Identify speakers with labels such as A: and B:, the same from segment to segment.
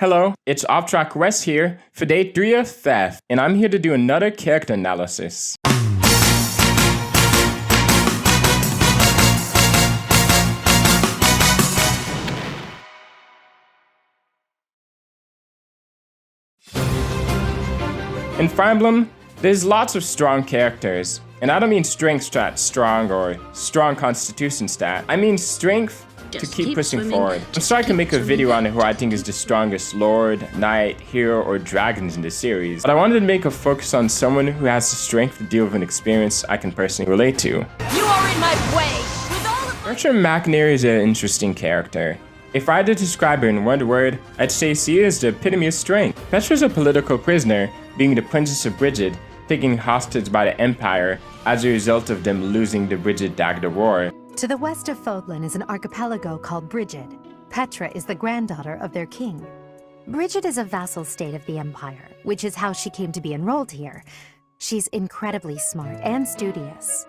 A: Hello, it's TheOfftrackcrew here for Day 3 of Theft, and I'm here to do another character analysis. In Fire Emblem, there's lots of strong characters, and I don't mean strength stat strong or strong constitution stat. I mean strength to keep pushing forward. I'm sorry I can make a video on who I think is the strongest lord, knight, hero, or dragons in the series, but I wanted to make a focus on someone who has the strength to deal with an experience I can personally relate to.
B: You are in my way! With all of
A: Petra McNair is an interesting character. If I had to describe her in one word, I'd say she is the epitome of strength. Petra is a political prisoner, being the Princess of Brigid, taken hostage by the Empire as a result of them losing the Brigid-Dagda War.
C: To the west of Fodlan is an archipelago called Brigid. Petra is the granddaughter of their king. Brigid is a vassal state of the Empire, which is how she came to be enrolled here. She's incredibly smart and studious.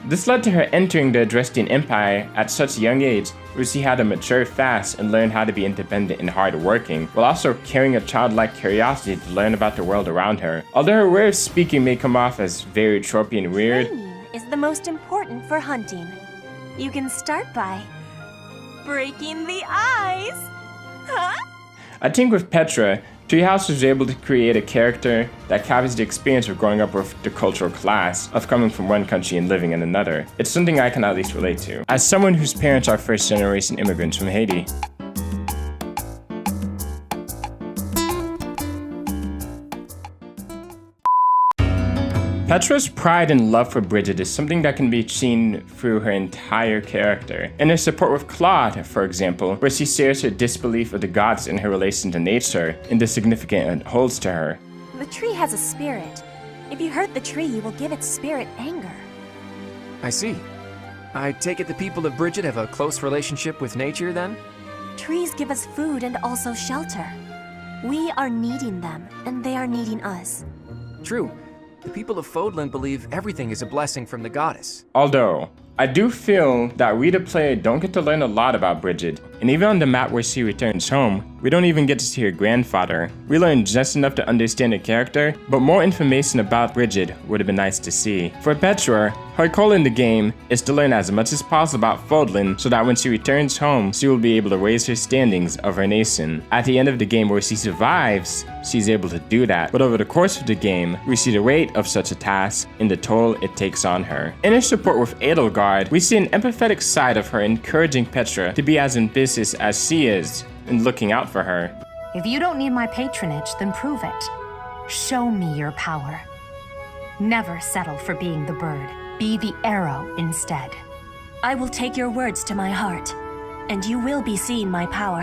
A: This led to her entering the Adrestian Empire at such a young age, where she had to mature fast and learn how to be independent and hardworking, while also carrying a childlike curiosity to learn about the world around her. Although her way of speaking may come off as very tropey and weird,
D: Training is the most important for hunting. You can start by breaking the ice. Huh?
A: I think with Petra, Three House was able to create a character that captures the experience of growing up with the cultural class of coming from one country and living in another. It's something I can at least relate to, as someone whose parents are first-generation immigrants from Haiti. Petra's pride and love for Brigid is something that can be seen through her entire character. In her support with Claude, for example, where she shares her disbelief of the gods in her relation to nature and the significance it holds to her.
D: The tree has a spirit. If you hurt the tree, you will give its spirit anger.
E: I see. I take it the people of Brigid have a close relationship with nature, then?
D: Trees give us food and also shelter. We are needing them, and they are needing us.
E: True. The people of Fodlan believe everything is a blessing from the goddess.
A: Although, I do feel that we the player don't get to learn a lot about Brigid, and even on the map where she returns home, we don't even get to see her grandfather. We learn just enough to understand her character, but more information about Brigid would have been nice to see. For Petra, her goal in the game is to learn as much as possible about Fodlan so that when she returns home, she will be able to raise her standings of her nation. At the end of the game where she survives, she's able to do that, but over the course of the game, we see the weight of such a task and the toll it takes on her. In her support with Edelgard, we see an empathetic side of her encouraging Petra to be as ambitious as she is and looking out for her.
C: If you don't need my patronage, then prove it. Show me your power. Never settle for being the bird. Be the arrow instead.
D: I will take your words to my heart, and you will be seeing my power.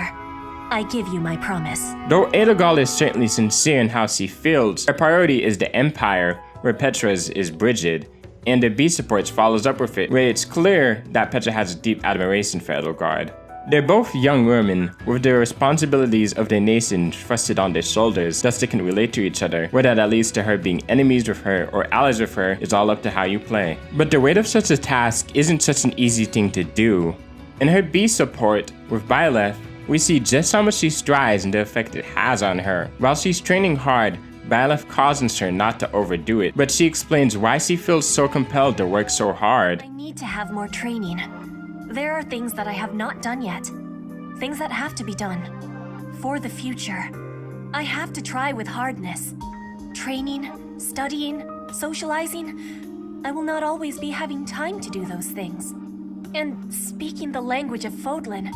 D: I give you my promise.
A: Though Edelgard is certainly sincere in how she feels, her priority is the Empire, where Petra's is Brigid, and the B supports follows up with it, where it's clear that Petra has a deep admiration for Edelgard. They're both young women with the responsibilities of their nation thrusted on their shoulders, thus they can relate to each other. Whether that leads to her being enemies with her or allies with her is all up to how you play. But the weight of such a task isn't such an easy thing to do. In her B support with Byleth, we see just how much she strives and the effect it has on her. While she's training hard, Byleth cautions her not to overdo it, but she explains why she feels so compelled to work so hard.
D: I need to have more training. There are things that I have not done yet. Things that have to be done. For the future. I have to try with hardness. Training, studying, socializing. I will not always be having time to do those things. And speaking the language of Fodlan,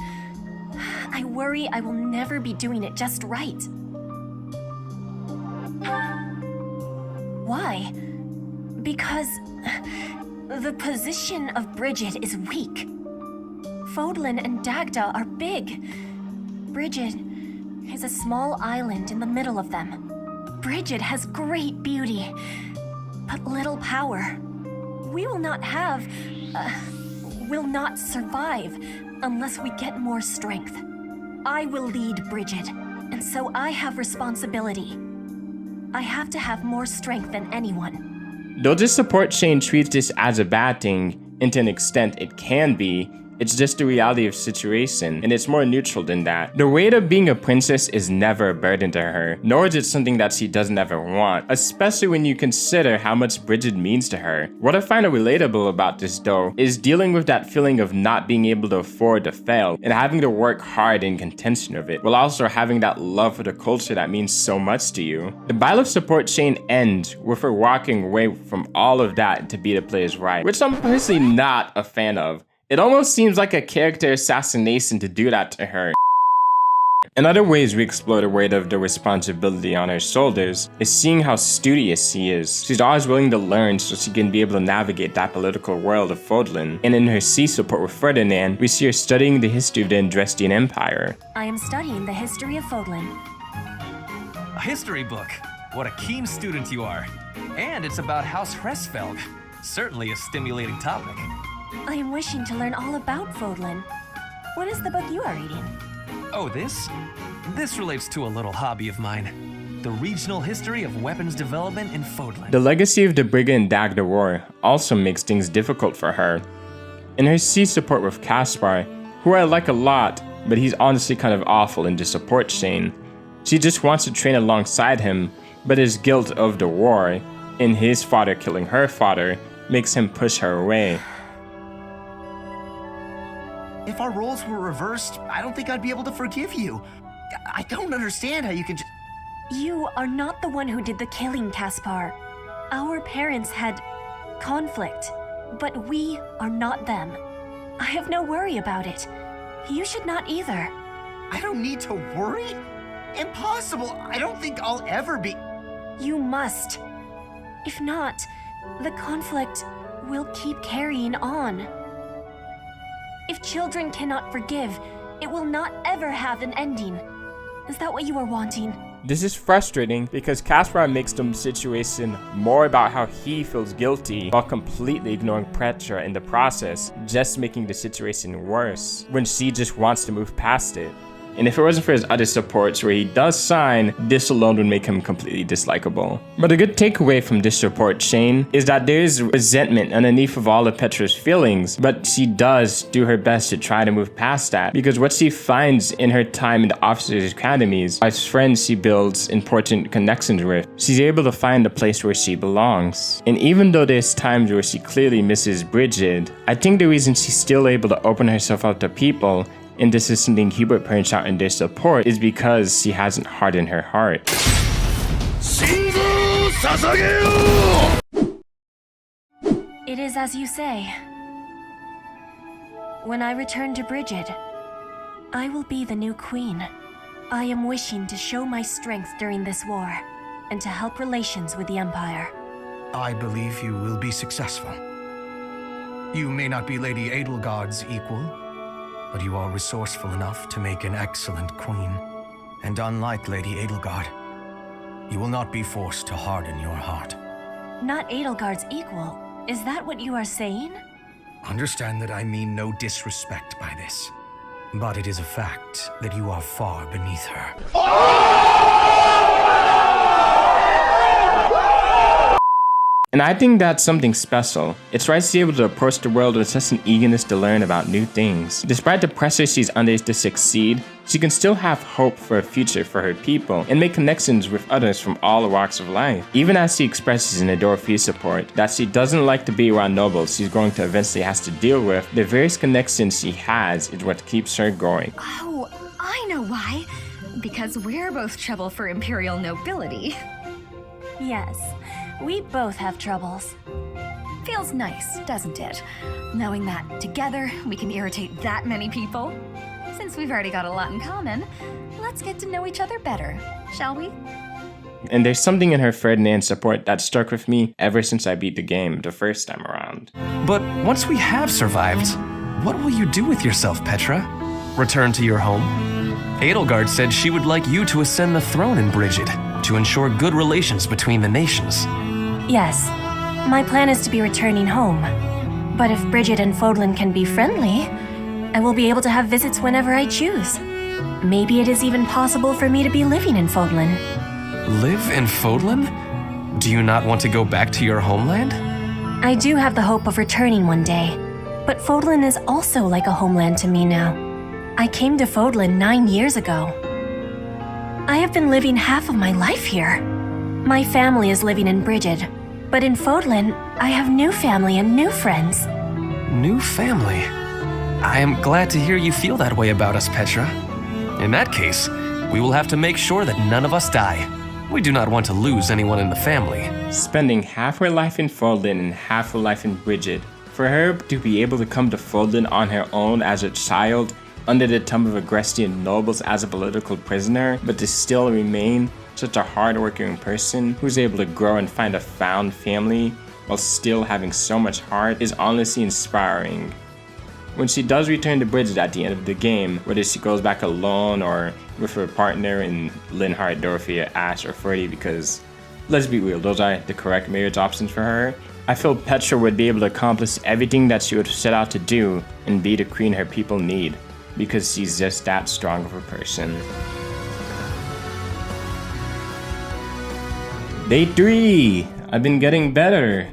D: I worry I will never be doing it just right. Why? Because the position of Brigid is weak. Fodlan and Dagda are big. Brigid is a small island in the middle of them. Brigid has great beauty, but little power. We will not survive unless we get more strength. I will lead Brigid, and so I have responsibility. I have to have more strength than anyone.
A: Though this support chain treats this as a bad thing, and to an extent it can be, It's just the reality of the situation, and it's more neutral than that. The weight of being a princess is never a burden to her, nor is it something that she doesn't ever want, especially when you consider how much Bridget means to her. What I find relatable about this though, is dealing with that feeling of not being able to afford to fail, and having to work hard in contention of it, while also having that love for the culture that means so much to you. The battle of support chain ends with her walking away from all of that to be the player's right, which I'm personally not a fan of. It almost seems like a character assassination to do that to her. In other ways we explore the weight of the responsibility on her shoulders is seeing how studious she is. She's always willing to learn so she can be able to navigate that political world of Fodlan. And in her sea support with Ferdinand, we see her studying the history of the Andrestian Empire.
D: I am studying the history of Fodlan.
F: A history book. What a keen student you are. And it's about House Hresfelg. Certainly a stimulating topic.
D: I am wishing to learn all about Fodlan. What is the book you are reading?
F: Oh, this? This relates to a little hobby of mine. The regional history of weapons development in Fodlan.
A: The legacy of the Brigand Dagda War also makes things difficult for her. In her sea support with Caspar, who I like a lot, but he's honestly kind of awful in the support chain. She just wants to train alongside him, but his guilt of the war, and his father killing her father, makes him push her away.
G: If our roles were reversed, I don't think I'd be able to forgive you. I don't understand how you can just...
D: You are not the one who did the killing, Caspar. Our parents had conflict, but we are not them. I have no worry about it. You should not either.
G: I don't need to worry? Impossible! I don't think I'll ever be...
D: You must. If not, the conflict will keep carrying on. If children cannot forgive, it will not ever have an ending. Is that what you are wanting?
A: This is frustrating because Caspar makes the situation more about how he feels guilty while completely ignoring Petra in the process, just making the situation worse, when she just wants to move past it. And if it wasn't for his other supports where he does sign, this alone would make him completely dislikable. But a good takeaway from this support chain is that there is resentment underneath of all of Petra's feelings, but she does do her best to try to move past that, because what she finds in her time in the officers' academies, as friends she builds important connections with, she's able to find a place where she belongs. And even though there's times where she clearly misses Bridget, I think the reason she's still able to open herself up to people, and this is something Hubert points out in their support, is because she hasn't hardened her heart.
D: It is as you say. When I return to Bridget, I will be the new queen. I am wishing to show my strength during this war, and to help relations with the Empire.
H: I believe you will be successful. You may not be Lady Edelgard's equal, but you are resourceful enough to make an excellent queen. And unlike Lady Edelgard, you will not be forced to harden your heart.
D: Not Edelgard's equal. Is that what you are saying?
H: Understand that I mean no disrespect by this, but it is a fact that you are far beneath her.
A: And I think that's something special. It's right to be able to approach the world with such an eagerness to learn about new things. Despite the pressure she's under to succeed, she can still have hope for a future for her people and make connections with others from all walks of life. Even as she expresses in Adore Fee support that she doesn't like to be around nobles she's going to eventually has to deal with, the various connections she has is what keeps her going.
I: Oh, I know why. Because we're both trouble for Imperial nobility.
D: Yes, we both have troubles.
I: Feels nice, doesn't it? Knowing that together we can irritate that many people. Since we've already got a lot in common, let's get to know each other better, shall we?
A: And there's something in her Ferdinand support that stuck with me ever since I beat the game the first time around.
F: But once we have survived, what will you do with yourself, Petra? Return to your home? Edelgard said she would like you to ascend the throne in Bridget, to ensure good relations between the nations.
D: Yes, my plan is to be returning home. But if Bridget and Fodlan can be friendly, I will be able to have visits whenever I choose. Maybe it is even possible for me to be living in Fodlan.
F: Live in Fodlan? Do you not want to go back to your homeland?
D: I do have the hope of returning one day. But Fodlan is also like a homeland to me now. I came to Fodlan 9 years ago. I have been living half of my life here. My family is living in Brigid, but in Fodlan, I have new family and new friends.
F: New family? I am glad to hear you feel that way about us, Petra. In that case, we will have to make sure that none of us die. We do not want to lose anyone in the family.
A: Spending half her life in Fodlan and half her life in Brigid, for her to be able to come to Fodlan on her own as a child, under the thumb of Agrestian nobles as a political prisoner, but to still remain such a hard-working person who's able to grow and find a found family while still having so much heart is honestly inspiring. When she does return to Brigid at the end of the game, whether she goes back alone or with her partner in Linhardt, Dorothea, Ash, or Ferdy, because let's be real, those are the correct marriage options for her, I feel Petra would be able to accomplish everything that she would set out to do and be the queen her people need, because she's just that strong of a person. Day 3! I've been getting better.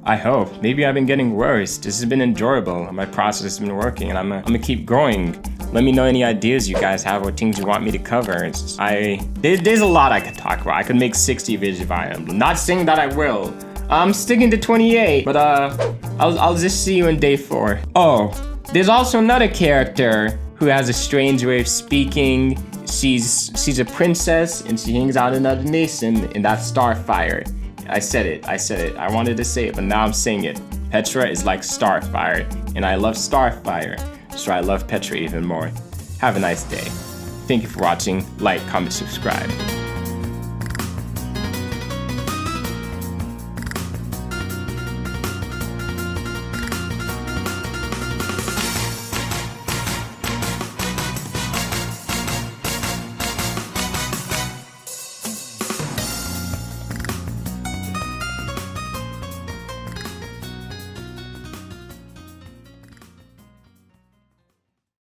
A: I hope. Maybe I've been getting worse. This has been enjoyable. My process has been working, and I'm gonna keep growing. Let me know any ideas you guys have or things you want me to cover. There's a lot I could talk about. I could make 60 videos of Fire Emblem. Not saying that I will. I'm sticking to 28, but I'll just see you in day 4. Oh, there's also another character who has a strange way of speaking. She's a princess and she hangs out in another nation, and that's Starfire. I said it. I wanted to say it, but now I'm saying it. Petra is like Starfire, and I love Starfire, so I love Petra even more. Have a nice day. Thank you for watching. Like, comment, subscribe.